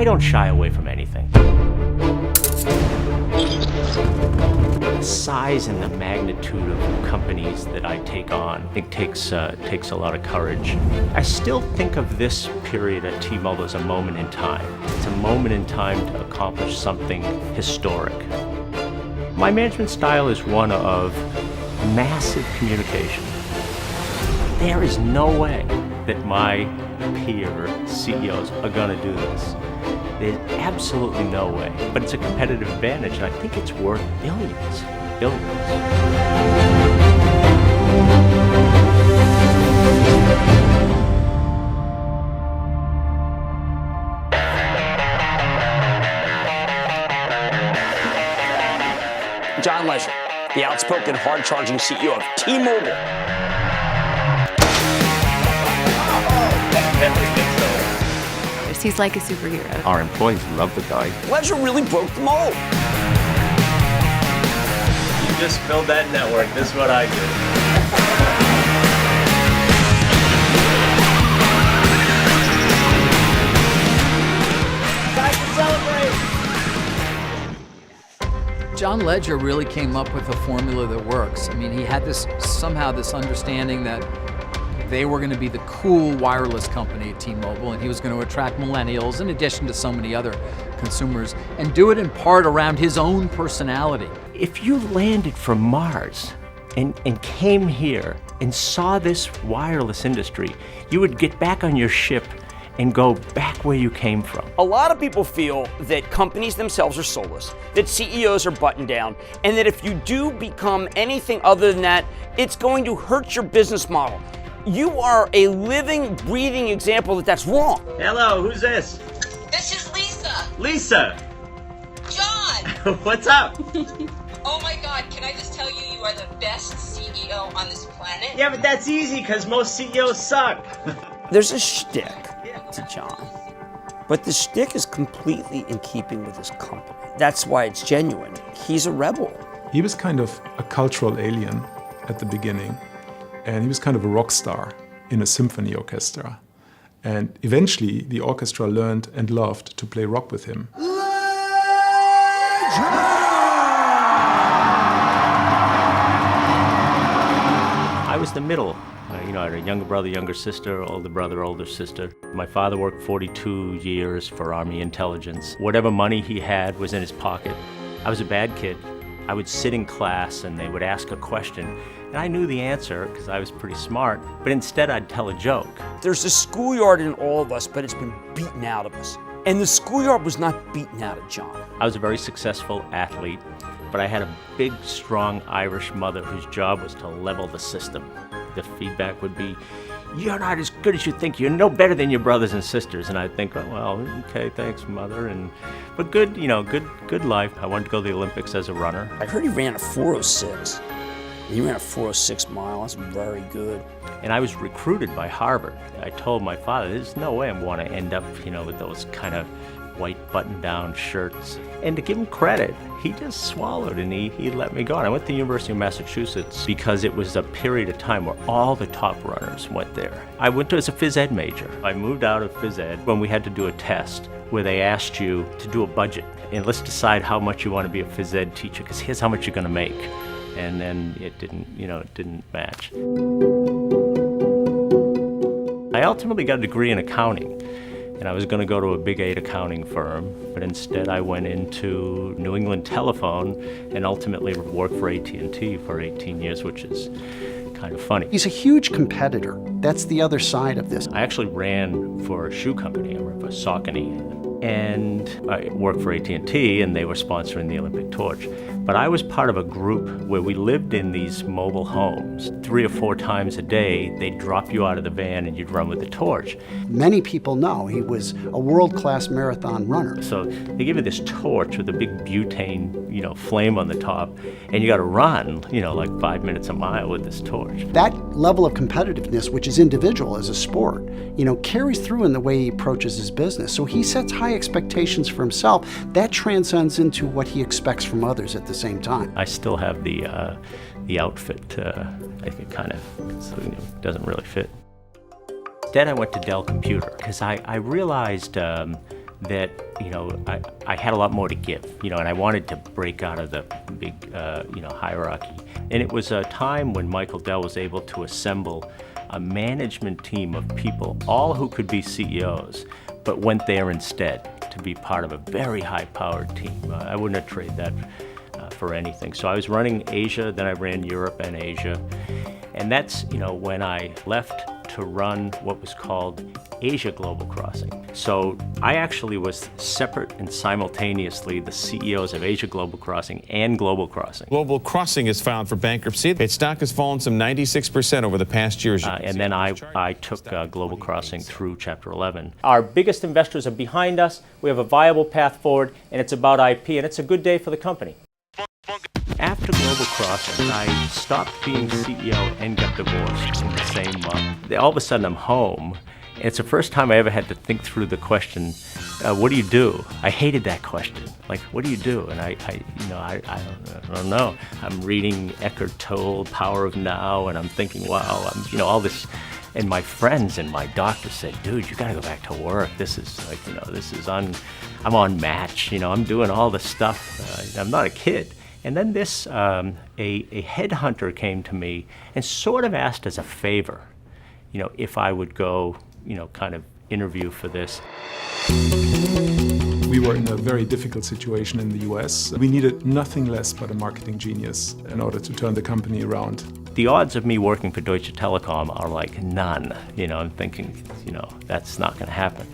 I don't shy away from anything. The size and the magnitude of companies that I take on, I think takes a lot of courage. I still think of this period at T-Mobile as a moment in time. It's a moment in time to accomplish something historic. My management style is one of massive communication. There is no way that my peer CEOs are going to do this. There's absolutely no way. But it's a competitive advantage, and I think it's worth billions. John Legere, the outspoken, hard-charging CEO of T-Mobile. He's like a superhero. Our employees love the guy. Legere really broke the mold. You just build that network. This is what I do. John Legere really came up with a formula that works. I mean, he had this understanding that they were going to be the cool wireless company at T-Mobile, and he was going to attract millennials in addition to so many other consumers, and do it in part around his own personality. If you landed from Mars and came here and saw this wireless industry, you would get back on your ship and go back where you came from. A lot of people feel that companies themselves are soulless, that CEOs are buttoned down, and that if you do become anything other than that, it's going to hurt your business model. You are a living, breathing example that that's wrong. Hello, who's this? This is Lisa. Lisa. John. What's up? Oh my God, can I just tell you, you are the best CEO on this planet? Yeah, but that's easy because most CEOs suck. There's a shtick to John, but the shtick is completely in keeping with his company. That's why it's genuine. He's a rebel. He was kind of a cultural alien at the beginning. And he was kind of a rock star in a symphony orchestra. And eventually, the orchestra learned and loved to play rock with him. I was the middle. I had a younger brother, younger sister, older brother, older sister. My father worked 42 years for Army intelligence. Whatever money he had was in his pocket. I was a bad kid. I would sit in class and they would ask a question. And I knew the answer because I was pretty smart, but instead I'd tell a joke. There's a schoolyard in all of us, but it's been beaten out of us. And the schoolyard was not beaten out of John. I was a very successful athlete, but I had a big, strong Irish mother whose job was to level the system. The feedback would be, "You're not as good as you think. You're no better than your brothers and sisters." And I'd think, "Oh, well, okay, thanks, mother." But good life. I wanted to go to the Olympics as a runner. I heard he ran a 4:06. He ran a 4:06 mile. That's very good. And I was recruited by Harvard. I told my father, there's no way I want to end up, with those kind of white button-down shirts. And to give him credit, he just swallowed and he let me go. And I went to the University of Massachusetts because it was a period of time where all the top runners went there. I went as a phys ed major. I moved out of phys ed when we had to do a test where they asked you to do a budget. And let's decide how much you want to be a phys ed teacher, because here's how much you're going to make. And then it didn't match. I ultimately got a degree in accounting, and I was going to go to a Big 8 accounting firm, but instead I went into New England Telephone and ultimately worked for AT&T for 18 years, which is kind of funny. He's a huge competitor. That's the other side of this. I actually ran for a shoe company. I worked for Saucony, and I worked for AT&T, and they were sponsoring the Olympic torch. But I was part of a group where we lived in these mobile homes. 3 or 4 times a day, they'd drop you out of the van and you'd run with the torch. Many people know he was a world-class marathon runner. So they give you this torch with a big butane, flame on the top, and you got to run, like 5 minutes a mile with this torch. That level of competitiveness, which is individual as a sport, carries through in the way he approaches his business. So he sets high expectations for himself. That transcends into what he expects from others at the same time. I still have the outfit. I think it kind of doesn't really fit. Then I went to Dell Computer because I realized that, I had a lot more to give, and I wanted to break out of the big, hierarchy. And it was a time when Michael Dell was able to assemble a management team of people, all who could be CEOs, but went there instead to be part of a very high-powered team. I wouldn't have traded that for anything. So I was running Asia, then I ran Europe and Asia. And that's, when I left to run what was called Asia Global Crossing. So I actually was separate and simultaneously the CEOs of Asia Global Crossing and Global Crossing. Global Crossing is filed for bankruptcy. Its stock has fallen some 96% over the past years. And then I took Global Crossing through Chapter 11. Our biggest investors are behind us. We have a viable path forward, and it's about IP, and it's a good day for the company. After Global Crossing, I stopped being CEO and got divorced in the same month. All of a sudden, I'm home. And it's the first time I ever had to think through the question, what do you do? I hated that question. Like, what do you do? And I don't know. I'm reading Eckhart Tolle, Power of Now, and I'm thinking, wow, all this. And my friends and my doctor said, dude, you gotta go back to work. This is like, I'm on Match, I'm doing all the stuff. I'm not a kid. And then a headhunter came to me and sort of asked as a favor, if I would go, kind of interview for this. We were in a very difficult situation in the US. We needed nothing less but a marketing genius in order to turn the company around. The odds of me working for Deutsche Telekom are like none. I'm thinking, that's not going to happen.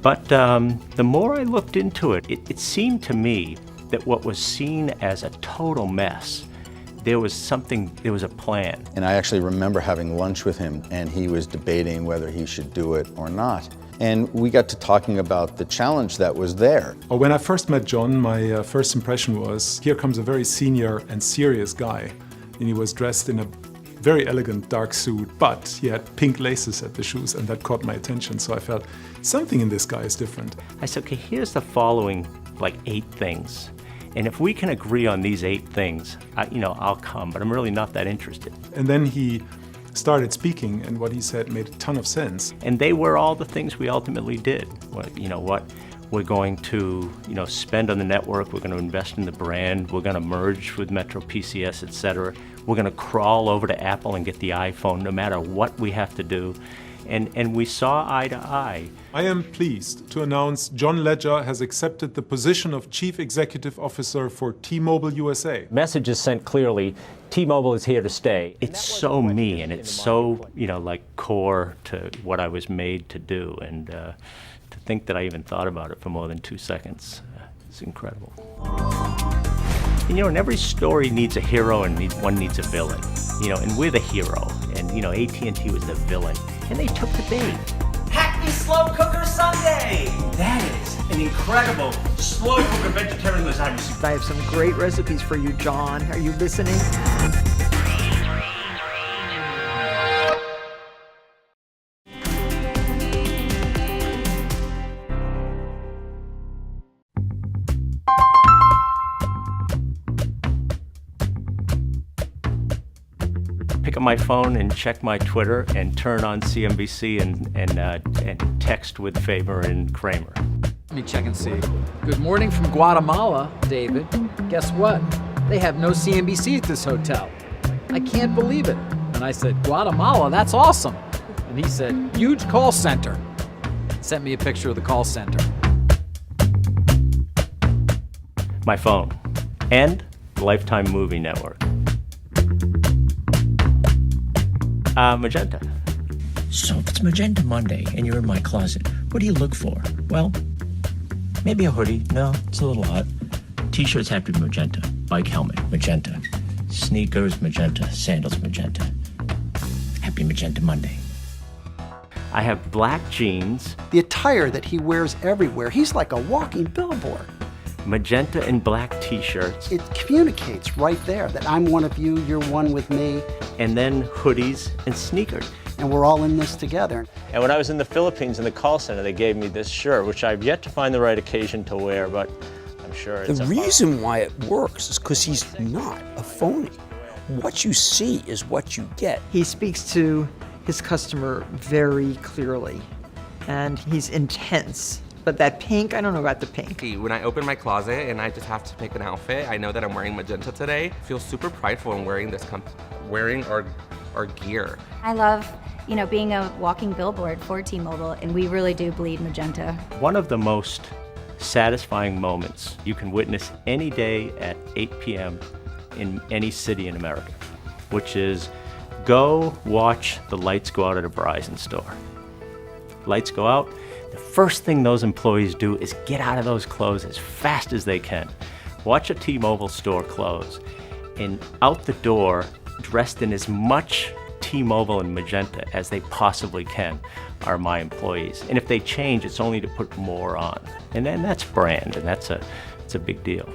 But the more I looked into it, it seemed to me that what was seen as a total mess, there was a plan. And I actually remember having lunch with him, and he was debating whether he should do it or not. And we got to talking about the challenge that was there. When I first met John, my first impression was, here comes a very senior and serious guy. And he was dressed in a very elegant dark suit, but he had pink laces at the shoes, and that caught my attention. So I felt, something in this guy is different. I said, okay, here's the following, 8 things. And if we can agree on these 8 things, I'll come, but I'm really not that interested. And then he started speaking, and what he said made a ton of sense. And they were all the things we ultimately did. What we're going to, spend on the network, we're going to invest in the brand, we're going to merge with Metro PCS, etc. We're going to crawl over to Apple and get the iPhone, no matter what we have to do. And we saw eye to eye. I am pleased to announce John Legere has accepted the position of Chief Executive Officer for T-Mobile USA. Message is sent clearly, T-Mobile is here to stay. It's so me, and it's so, core to what I was made to do. And to think that I even thought about it for more than 2 seconds, it's incredible. And every story needs a hero and one needs a villain. And we're the hero. And AT&T was the villain. And they took the bait. Hackney Slow Cooker Sunday! That is an incredible slow cooker vegetarian lasagna. I have some great recipes for you, John. Are you listening? Pick up my phone and check my Twitter and turn on CNBC and text with Faber and Kramer. Let me check and see. Good morning from Guatemala, David. Guess what? They have no CNBC at this hotel. I can't believe it. And I said, Guatemala, that's awesome. And he said, huge call center. Sent me a picture of the call center. My phone and Lifetime Movie Network. Magenta. So if it's Magenta Monday and you're in my closet, what do you look for? Well, maybe a hoodie. No, it's a little hot. T-shirts have to be magenta. Bike helmet, magenta. Sneakers, magenta. Sandals, magenta. Happy Magenta Monday. I have black jeans. The attire that he wears everywhere, he's like a walking billboard. Magenta and black T-shirts. It communicates right there that I'm one of you, you're one with me. And then hoodies and sneakers. And we're all in this together. And when I was in the Philippines in the call center, they gave me this shirt, which I've yet to find the right occasion to wear, but I'm sure it's The reason why it works is because he's not a phony. What you see is what you get. He speaks to his customer very clearly, and he's intense. But that pink, I don't know about the pink. When I open my closet and I just have to pick an outfit, I know that I'm wearing magenta today. I feel super prideful in wearing this, wearing our gear. I love, being a walking billboard for T-Mobile, and we really do bleed magenta. One of the most satisfying moments you can witness any day at 8 p.m. in any city in America, which is go watch the lights go out at a Verizon store. Lights go out, the first thing those employees do is get out of those clothes as fast as they can. Watch a T-Mobile store close, and out the door, dressed in as much T-Mobile and magenta as they possibly can are my employees. And if they change, it's only to put more on. And then that's brand, and it's a big deal.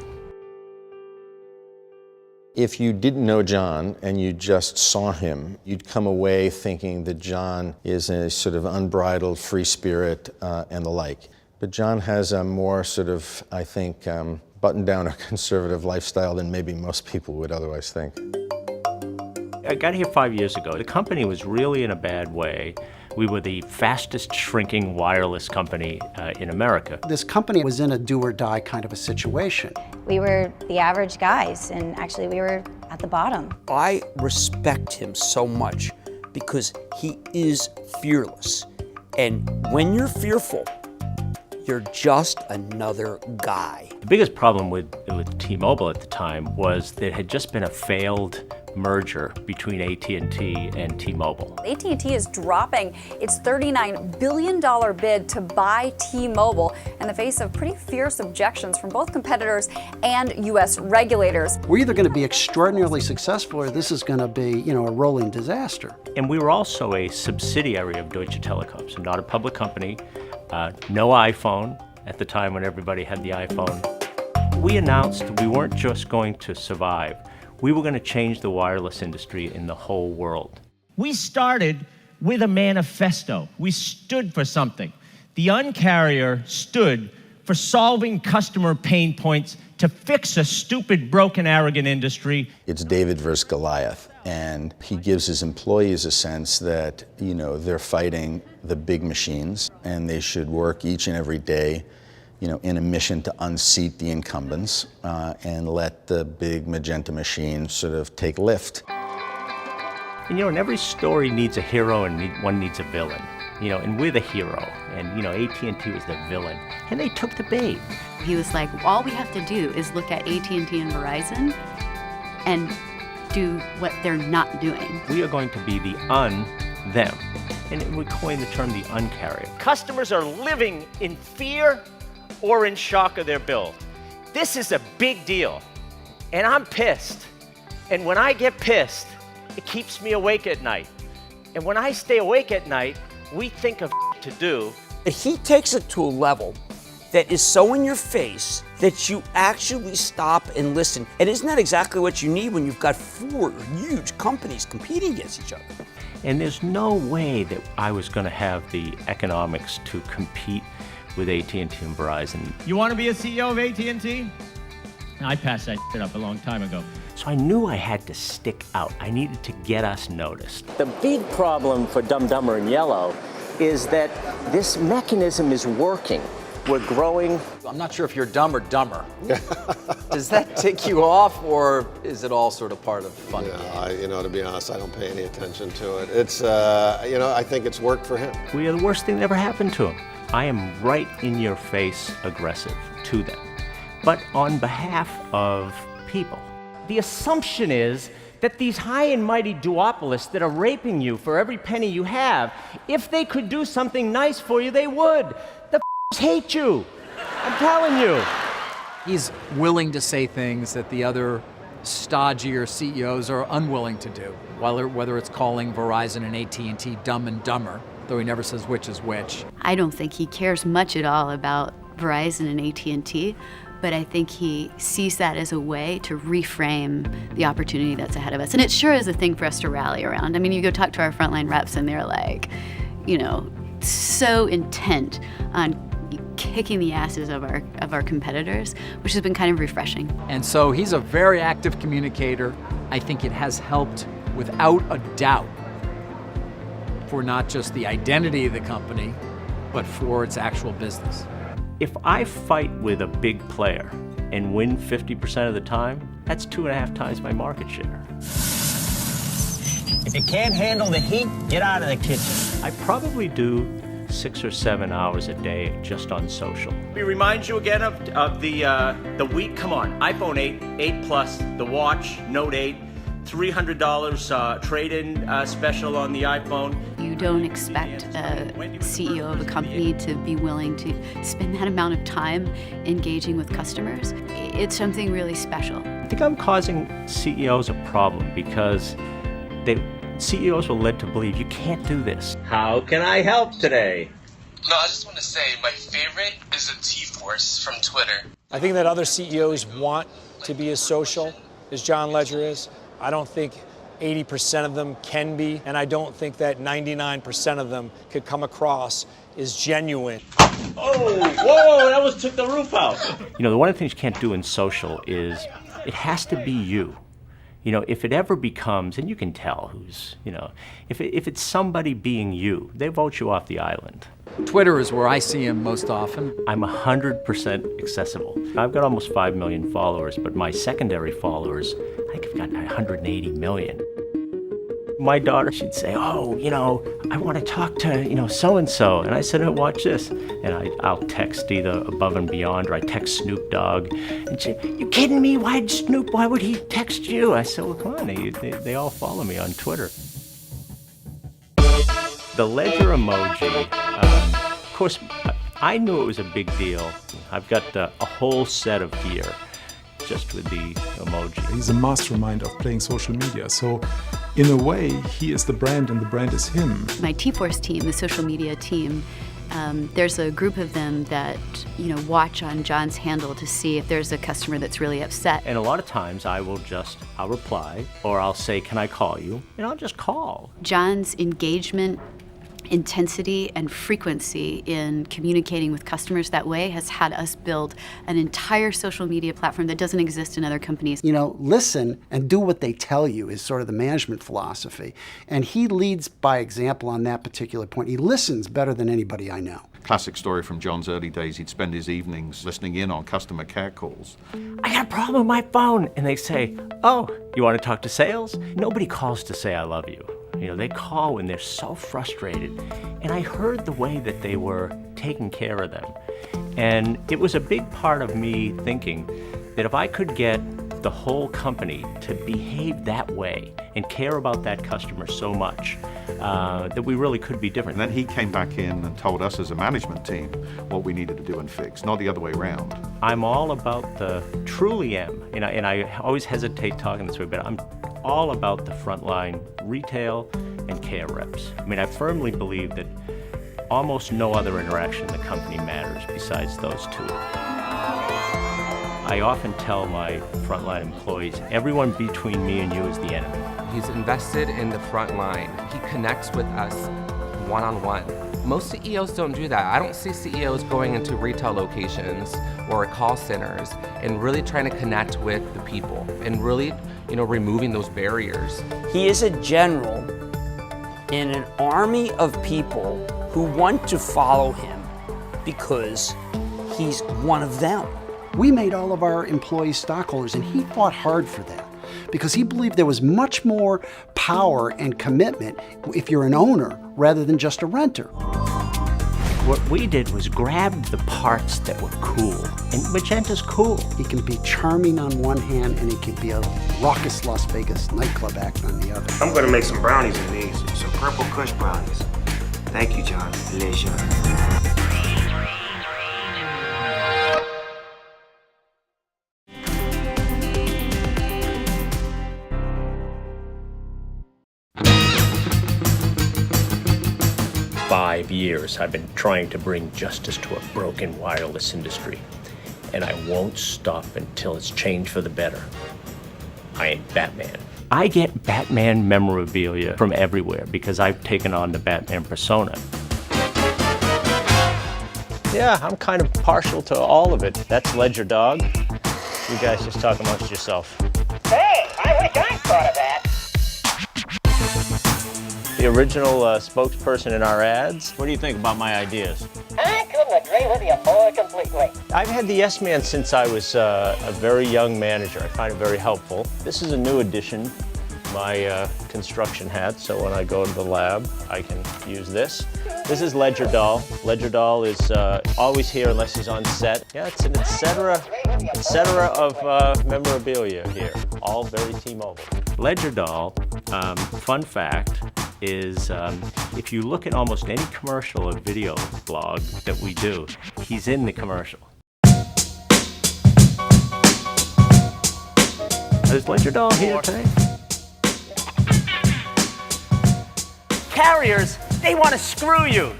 If you didn't know John and you just saw him, you'd come away thinking that John is a sort of unbridled free spirit and the like. But John has a more sort of, I think, buttoned down or conservative lifestyle than maybe most people would otherwise think. I got here 5 years ago. The company was really in a bad way. We were the fastest shrinking wireless company in America. This company was in a do-or-die kind of a situation. We were the average guys, and actually we were at the bottom. I respect him so much because he is fearless. And when you're fearful, you're just another guy. The biggest problem with T-Mobile at the time was there had just been a failed merger between AT&T and T-Mobile. AT&T is dropping its $39 billion bid to buy T-Mobile in the face of pretty fierce objections from both competitors and U.S. regulators. We're either going to be extraordinarily successful or this is going to be, a rolling disaster. And we were also a subsidiary of Deutsche Telekom, so not a public company, no iPhone at the time when everybody had the iPhone. We announced we weren't just going to survive, we were going to change the wireless industry in the whole world. We started with a manifesto. We stood for something. The Un-carrier stood for solving customer pain points to fix a stupid, broken, arrogant industry. It's David versus Goliath, and he gives his employees a sense that, they're fighting the big machines, and they should work each and every day in a mission to unseat the incumbents and let the big magenta machine sort of take lift. And and every story needs a hero and one needs a villain. And we're the hero, and AT&T was the villain, and they took the bait. He was like, all we have to do is look at AT&T and Verizon and do what they're not doing. We are going to be the them, and we coined the term the Un-carrier. Customers are living in fear or in shock of their bill. This is a big deal, and I'm pissed. And when I get pissed, it keeps me awake at night. And when I stay awake at night, we think of to do. He takes it to a level that is so in your face that you actually stop and listen. And isn't that exactly what you need when you've got 4 huge companies competing against each other? And there's no way that I was going to have the economics to compete with AT&T and Verizon. You want to be a CEO of AT&T? I passed that shit up a long time ago. So I knew I had to stick out. I needed to get us noticed. The big problem for Dumb, Dumber, and Yellow is that this mechanism is working. We're growing. I'm not sure if you're dumb or dumber. Does that tick you off, or is it all sort of part of the fun? To be honest, I don't pay any attention to it. It's, I think it's worked for him. We are the worst thing that ever happened to him. I am right in your face aggressive to them, but on behalf of people. The assumption is that these high and mighty duopolists that are raping you for every penny you have, if they could do something nice for you, they would. The hate you. I'm telling you. He's willing to say things that the other stodgier CEOs are unwilling to do, whether it's calling Verizon and AT&T dumb and dumber, though he never says which is which. I don't think he cares much at all about Verizon and AT&T, but I think he sees that as a way to reframe the opportunity that's ahead of us. And it sure is a thing for us to rally around. I mean, you go talk to our frontline reps and they're like, so intent on kicking the asses of our competitors, which has been kind of refreshing. And so he's a very active communicator. I think it has helped without a doubt for not just the identity of the company, but for its actual business. If I fight with a big player and win 50% of the time, that's 2.5 times my market share. If you can't handle the heat, get out of the kitchen. I probably do 6 or 7 hours a day just on social. We remind you again of the week. Come on, iPhone 8, 8 Plus, the watch, Note 8, $300 trade-in special on the iPhone. You don't expect a CEO of a company to be willing to spend that amount of time engaging with customers. It's something really special. I think I'm causing CEOs a problem because CEOs were led to believe you can't do this. How can I help today? No, I just want to say my favorite is the T-Force from Twitter. I think that other CEOs want to be as social as John Legere is. I don't think 80% of them can be, and I don't think that 99% of them could come across as genuine. Oh, whoa, that almost took the roof out. You know, the one of the things you can't do in social is it has to be you. You know, if it ever becomes, and you can tell who's, you know, if it's somebody being you, they vote you off the island. Twitter is where I see him most often. I'm 100% accessible. I've got almost 5 million followers, but my secondary followers, I think I've got 180 million. My daughter, she'd say, oh, you know, I want to talk to, you know, so-and-so. And I said, oh, watch this. And I'll text either Above and Beyond, or I text Snoop Dogg. And she'd say, you kidding me? Why would he text you? I said, well, come on, they all follow me on Twitter. The Legere emoji, of course, I knew it was a big deal. I've got a whole set of gear just with the emoji. He's a mastermind of playing social media. So in a way, he is the brand and the brand is him. My T-Force team, the social media team, there's a group of them that, you know, watch on John's handle to see if there's a customer that's really upset. And a lot of times I'll reply, or I'll say, can I call you? And I'll just call. John's engagement, intensity, and frequency in communicating with customers that way has had us build an entire social media platform that doesn't exist in other companies. You know, listen and do what they tell you is sort of the management philosophy. And he leads by example on that particular point. He listens better than anybody I know. Classic story from John's early days. He'd spend his evenings listening in on customer care calls. I got a problem with my phone. And they say, oh, you want to talk to sales? Nobody calls to say I love you. You know, they call when they're so frustrated. And I heard the way that they were taking care of them. And it was a big part of me thinking that if I could get the whole company to behave that way and care about that customer so much, that we really could be different. And then he came back in and told us as a management team what we needed to do and fix, not the other way around. I'm all about truly am, and I always hesitate talking this way, but I'm all about the frontline retail and care reps. I mean, I firmly believe that almost no other interaction in the company matters besides those two. I often tell my frontline employees, everyone between me and you is the enemy. He's invested in the front line. He connects with us one-on-one. Most CEOs don't do that. I don't see CEOs going into retail locations or call centers and really trying to connect with the people and really, you know, removing those barriers. He is a general in an army of people who want to follow him because he's one of them. We made all of our employees stockholders, and he fought hard for that because he believed there was much more power and commitment if you're an owner rather than just a renter. What we did was grab the parts that were cool, and Magenta's cool. He can be charming on one hand, and he can be a raucous Las Vegas nightclub act on the other. I'm gonna make some brownies in these, some Purple Kush brownies. Thank you, John. Legere. 5 years I've been trying to bring justice to a broken wireless industry, and I won't stop until it's changed for the better. I am Batman. I get Batman memorabilia from everywhere because I've taken on the Batman persona. Yeah, I'm kind of partial to all of it. That's Legere Dog. You guys just talk amongst yourself. Hey, I wish I thought of that. The original spokesperson in our ads. What do you think about my ideas? I couldn't agree agree with you, boy, completely. I've had the Yes Man since I was a very young manager. I find it very helpful. This is a new addition, my construction hat, so when I go to the lab, I can use this. This is Legere Doll. Legere Doll is always here unless he's on set. Yeah, it's an et cetera of memorabilia here, all very T-Mobile. Legere Doll, fun fact, is if you look at almost any commercial or video blog that we do, he's in the commercial. Is Legere Doll here today? Carriers, they want to screw you.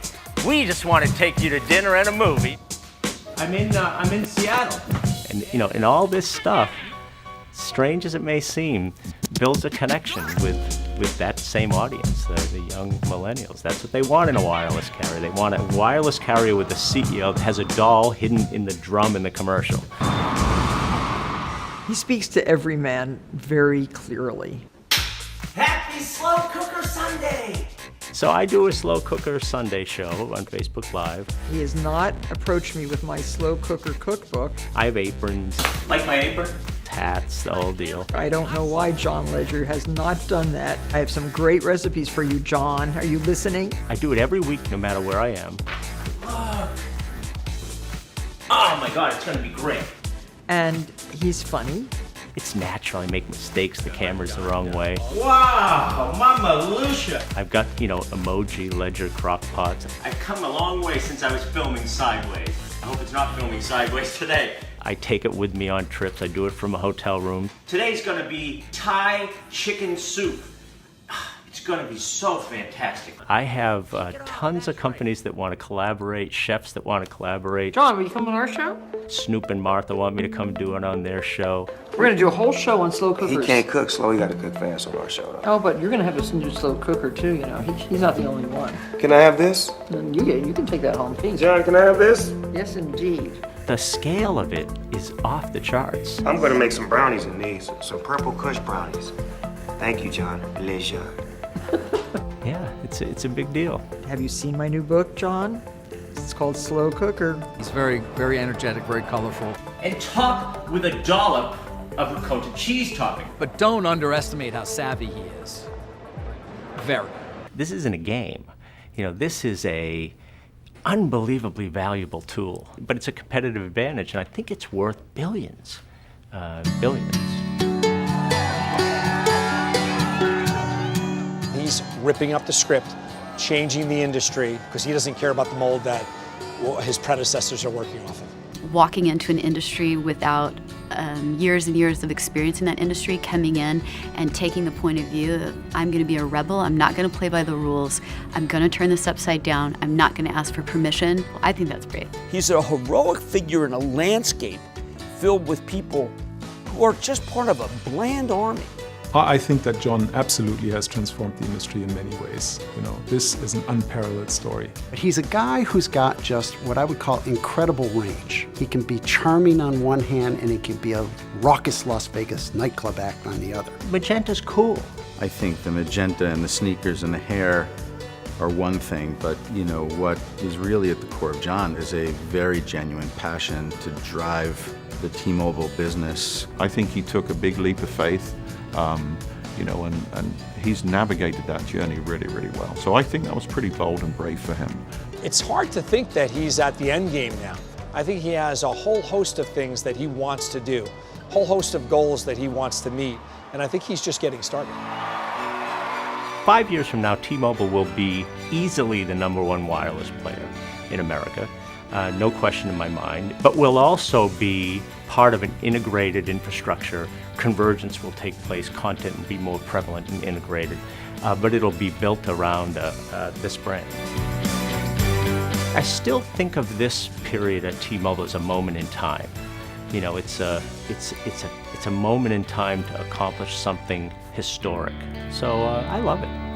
We just want to take you to dinner and a movie. I'm in Seattle. And you know, in all this stuff, strange as it may seem, builds a connection with that same audience, the young millennials. That's what they want in a wireless carrier. They want a wireless carrier with a CEO that has a doll hidden in the drum in the commercial. He speaks to every man very clearly. Happy Slow Cooker Sunday! So I do a slow cooker Sunday show on Facebook Live. He has not approached me with my slow cooker cookbook. I have aprons. Like my apron? Hats, the whole deal. I don't know why John Legere has not done that. I have some great recipes for you, John. Are you listening? I do it every week, no matter where I am. Oh my God, it's gonna be great. And he's funny. It's natural. I make mistakes. The camera's the wrong way. Wow, Mama Lucia. I've got, you know, emoji Legere crock pots. I've come a long way since I was filming sideways. I hope it's not filming sideways today. I take it with me on trips. I do it from a hotel room. Today's gonna be Thai chicken soup. It's gonna be so fantastic. I have tons of companies that want to collaborate, chefs that want to collaborate. John, will you come on our show? Snoop and Martha want me to come do it on their show. We're gonna do a whole show on slow cookers. He can't cook slow, he gotta cook fast on our show, though. Oh, but you're gonna have a new slow cooker too, you know. He's not the only one. Can I have this? And you can take that home, please. John, can I have this? Yes, indeed. The scale of it is off the charts. I'm gonna make some brownies in these, some purple kush brownies. Thank you, John. Legere. Yeah, it's a big deal. Have you seen my new book, John? It's called Slow Cooker. He's very, very energetic, very colorful. And top with a dollop of ricotta cheese topping. But don't underestimate how savvy he is. Very. This isn't a game. You know, this is a unbelievably valuable tool, but it's a competitive advantage, and I think it's worth billions. Billions. He's ripping up the script, changing the industry, because he doesn't care about the mold that his predecessors are working off of. Walking into an industry without years and years of experience in that industry, coming in and taking the point of view of, I'm going to be a rebel, I'm not going to play by the rules, I'm going to turn this upside down, I'm not going to ask for permission. I think that's brave. He's a heroic figure in a landscape filled with people who are just part of a bland army. I think that John absolutely has transformed the industry in many ways. You know, this is an unparalleled story. He's a guy who's got just what I would call incredible range. He can be charming on one hand, and he can be a raucous Las Vegas nightclub act on the other. Magenta's cool. I think the magenta and the sneakers and the hair are one thing, but you know, what is really at the core of John is a very genuine passion to drive the T-Mobile business. I think he took a big leap of faith. You know, and he's navigated that journey really, really well. So I think that was pretty bold and brave for him. It's hard to think that he's at the end game now. I think he has a whole host of things that he wants to do, a whole host of goals that he wants to meet, and I think he's just getting started. 5 years from now, T-Mobile will be easily the #1 wireless player in America. No question in my mind, but we'll also be part of an integrated infrastructure. Convergence will take place, content will be more prevalent and integrated, but it'll be built around this brand. I still think of this period at T-Mobile as a moment in time. You know, it's a moment in time to accomplish something historic. So I love it.